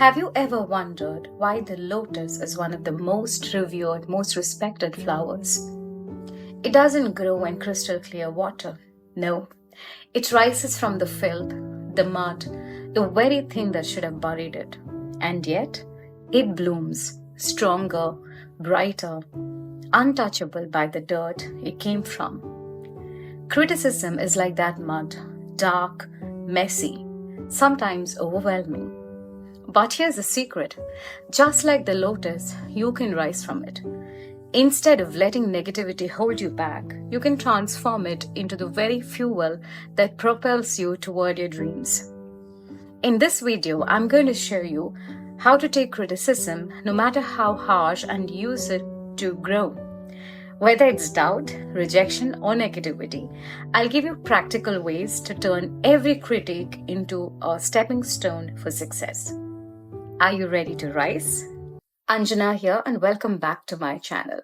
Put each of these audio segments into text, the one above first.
Have you ever wondered why the lotus is one of the most revered, most respected flowers? It doesn't grow in crystal clear water. No, it rises from the filth, the mud, the very thing that should have buried it. And yet, it blooms stronger, brighter, untouchable by the dirt it came from. Criticism is like that mud, dark, messy, sometimes overwhelming. But here's the secret. Just like the lotus, you can rise from it. Instead of letting negativity hold you back, you can transform it into the very fuel that propels you toward your dreams. In this video, I'm going to show you how to take criticism, no matter how harsh, and use it to grow. Whether it's doubt, rejection, or negativity, I'll give you practical ways to turn every critique into a stepping stone for success. Are you ready to rise? Anjana here, and welcome back to my channel.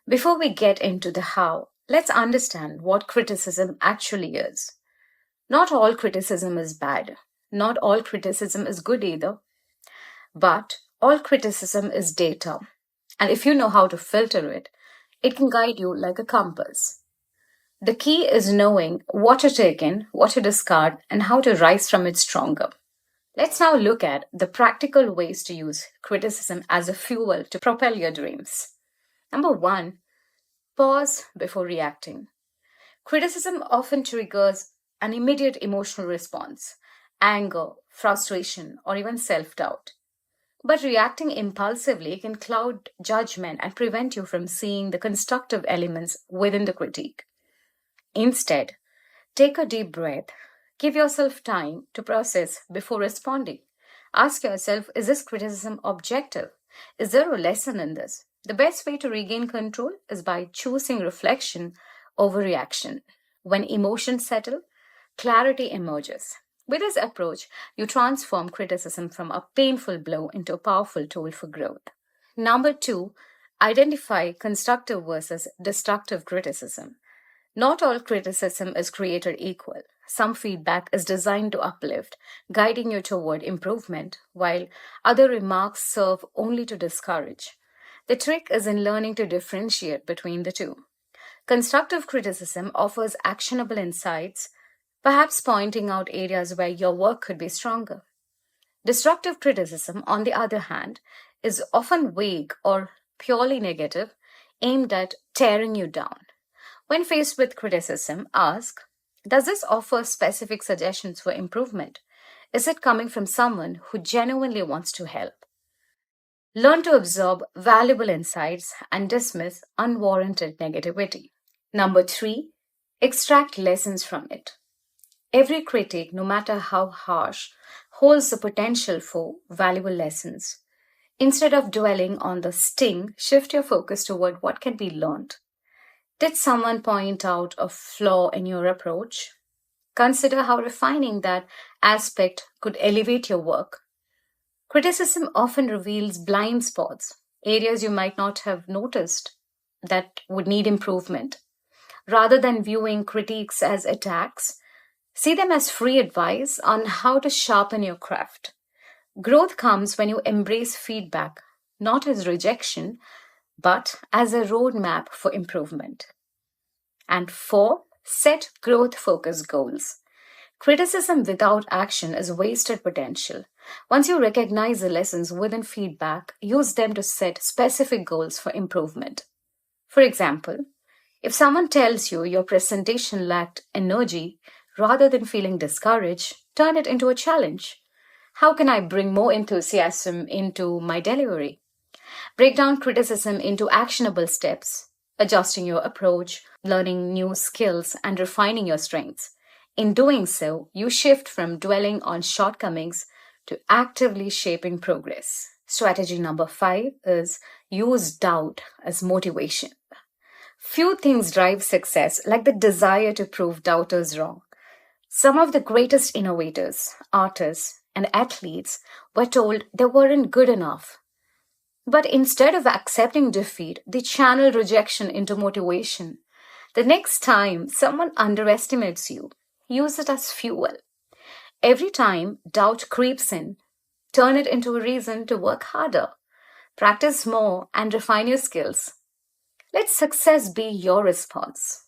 Before we get into the how, let's understand what criticism actually is. Not all criticism is bad. Not all criticism is good either. But all criticism is data. And if you know how to filter it, it can guide you like a compass. The key is knowing what to take in, what to discard, and how to rise from it stronger. Let's now look at the practical ways to use criticism as a fuel to propel your dreams. Number 1, pause before reacting. Criticism often triggers an immediate emotional response, anger, frustration, or even self-doubt. But reacting impulsively can cloud judgment and prevent you from seeing the constructive elements within the critique. Instead, take a deep breath. Give yourself time to process before responding. Ask yourself, is this criticism objective? Is there a lesson in this? The best way to regain control is by choosing reflection over reaction. When emotions settle, clarity emerges. With this approach, you transform criticism from a painful blow into a powerful tool for growth. Number 2, identify constructive versus destructive criticism. Not all criticism is created equal. Some feedback is designed to uplift, guiding you toward improvement, while other remarks serve only to discourage. The trick is in learning to differentiate between the two. Constructive criticism offers actionable insights, perhaps pointing out areas where your work could be stronger. Destructive criticism, on the other hand, is often vague or purely negative, aimed at tearing you down. When faced with criticism, ask, does this offer specific suggestions for improvement? Is it coming from someone who genuinely wants to help? Learn to absorb valuable insights and dismiss unwarranted negativity. Number 3, extract lessons from it. Every critique, no matter how harsh, holds the potential for valuable lessons. Instead of dwelling on the sting, shift your focus toward what can be learned. Did someone point out a flaw in your approach? Consider how refining that aspect could elevate your work. Criticism often reveals blind spots, areas you might not have noticed that would need improvement. Rather than viewing critiques as attacks, see them as free advice on how to sharpen your craft. Growth comes when you embrace feedback, not as rejection, but as a roadmap for improvement. And 4, set growth-focused goals. Criticism without action is wasted potential. Once you recognize the lessons within feedback, use them to set specific goals for improvement. For example, if someone tells you your presentation lacked energy, rather than feeling discouraged, turn it into a challenge. How can I bring more enthusiasm into my delivery? Break down criticism into actionable steps, adjusting your approach, learning new skills, and refining your strengths. In doing so, you shift from dwelling on shortcomings to actively shaping progress. Strategy number 5 is use doubt as motivation. Few things drive success like the desire to prove doubters wrong. Some of the greatest innovators, artists, and athletes were told they weren't good enough. But instead of accepting defeat, they channeled rejection into motivation. The next time someone underestimates you, use it as fuel. Every time doubt creeps in, Turn it into a reason to work harder, practice more, and refine your skills. Let success be your response.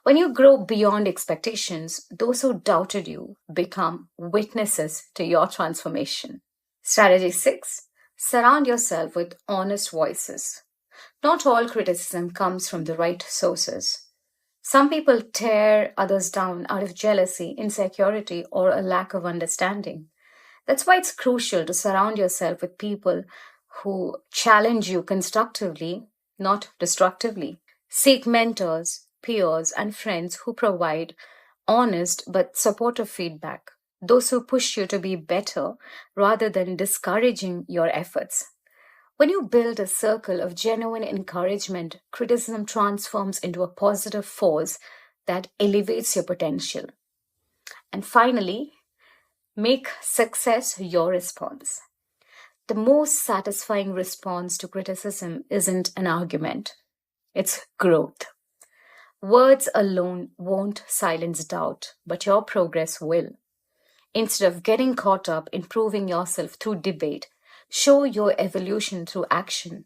When you grow beyond expectations, those who doubted you become witnesses to your transformation. Strategy 6. Surround yourself with honest voices. Not all criticism comes from the right sources. Some people tear others down out of jealousy, insecurity, or a lack of understanding. That's why it's crucial to surround yourself with people who challenge you constructively, not destructively. Seek mentors, peers, and friends who provide honest but supportive feedback. Those who push you to be better rather than discouraging your efforts. When you build a circle of genuine encouragement, criticism transforms into a positive force that elevates your potential. And finally, make success your response. The most satisfying response to criticism isn't an argument, it's growth. Words alone won't silence doubt, but your progress will. Instead of getting caught up in proving yourself through debate, show your evolution through action.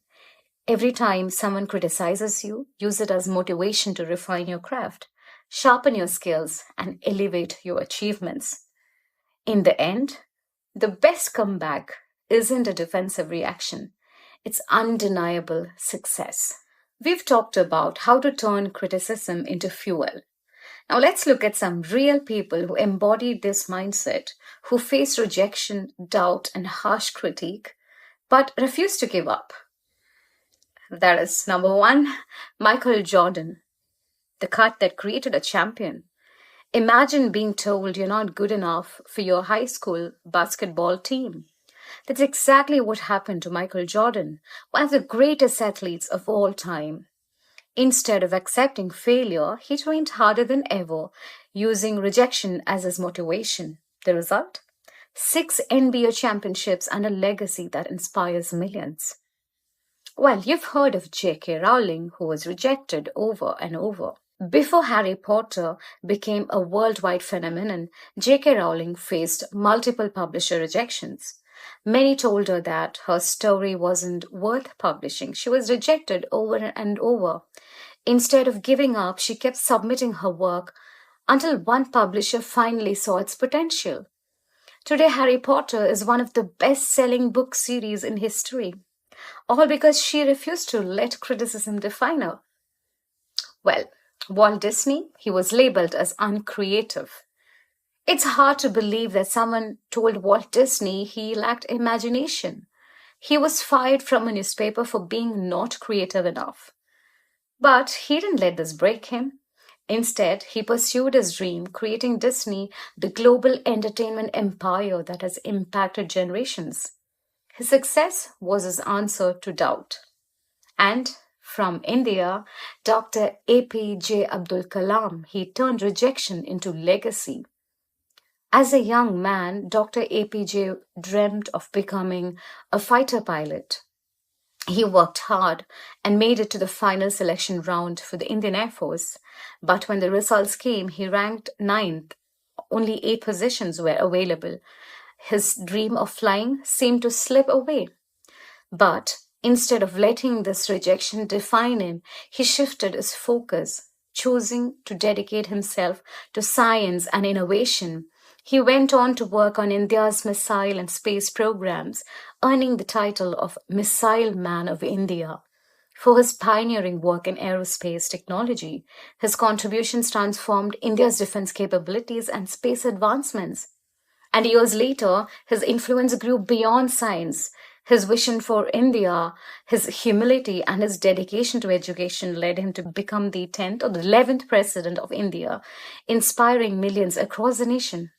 Every time someone criticizes you, use it as motivation to refine your craft, sharpen your skills, and elevate your achievements. In the end, the best comeback isn't a defensive reaction, it's undeniable success. We've talked about how to turn criticism into fuel. Now let's look at some real people who embodied this mindset, who faced rejection, doubt, and harsh critique, but refused to give up. That is number one, Michael Jordan, the cut that created a champion. Imagine being told you're not good enough for your high school basketball team. That's exactly what happened to Michael Jordan, one of the greatest athletes of all time. Instead of accepting failure, he trained harder than ever, using rejection as his motivation. The result? 6 NBA championships and a legacy that inspires millions. Well, you've heard of J.K. Rowling, who was rejected over and over. Before Harry Potter became a worldwide phenomenon, J.K. Rowling faced multiple publisher rejections. Many told her that her story wasn't worth publishing. She was rejected over and over. Instead of giving up, she kept submitting her work until one publisher finally saw its potential. Today, Harry Potter is one of the best-selling book series in history, all because she refused to let criticism define her. Well, Walt Disney, he was labeled as uncreative. It's hard to believe that someone told Walt Disney he lacked imagination. He was fired from a newspaper for being not creative enough. But he didn't let this break him. Instead, he pursued his dream, creating Disney, the global entertainment empire that has impacted generations. His success was his answer to doubt. And from India, Dr. APJ Abdul Kalam, he turned rejection into legacy. As a young man, Dr. APJ dreamt of becoming a fighter pilot. He worked hard and made it to the final selection round for the Indian Air Force. But when the results came, he ranked 9th. Only 8 positions were available. His dream of flying seemed to slip away. But instead of letting this rejection define him, he shifted his focus, choosing to dedicate himself to science and innovation. He went on to work on India's missile and space programs, earning the title of Missile Man of India. For his pioneering work in aerospace technology, his contributions transformed India's defense capabilities and space advancements. And years later, his influence grew beyond science. His vision for India, his humility, and his dedication to education led him to become the 10th or the 11th president of India, inspiring millions across the nation.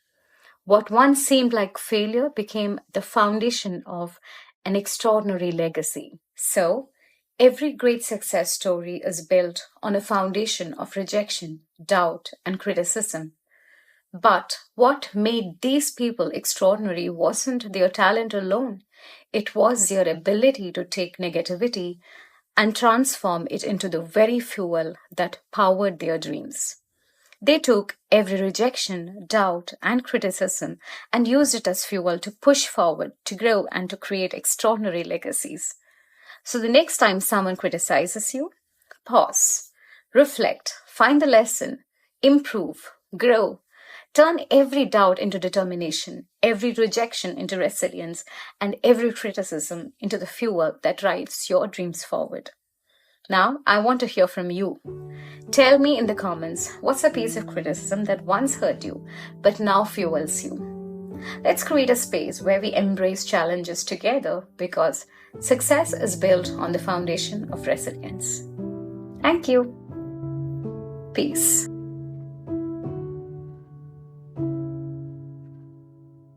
What once seemed like failure became the foundation of an extraordinary legacy. So, every great success story is built on a foundation of rejection, doubt, and criticism. But what made these people extraordinary wasn't their talent alone. It was their ability to take negativity and transform it into the very fuel that powered their dreams. They took every rejection, doubt, and criticism and used it as fuel to push forward, to grow, and to create extraordinary legacies. So the next time someone criticizes you, pause, reflect, find the lesson, improve, grow. Turn every doubt into determination, every rejection into resilience, and every criticism into the fuel that drives your dreams forward. Now, I want to hear from you. Tell me in the comments what's a piece of criticism that once hurt you but now fuels you. Let's create a space where we embrace challenges together because success is built on the foundation of resilience. Thank you. Peace.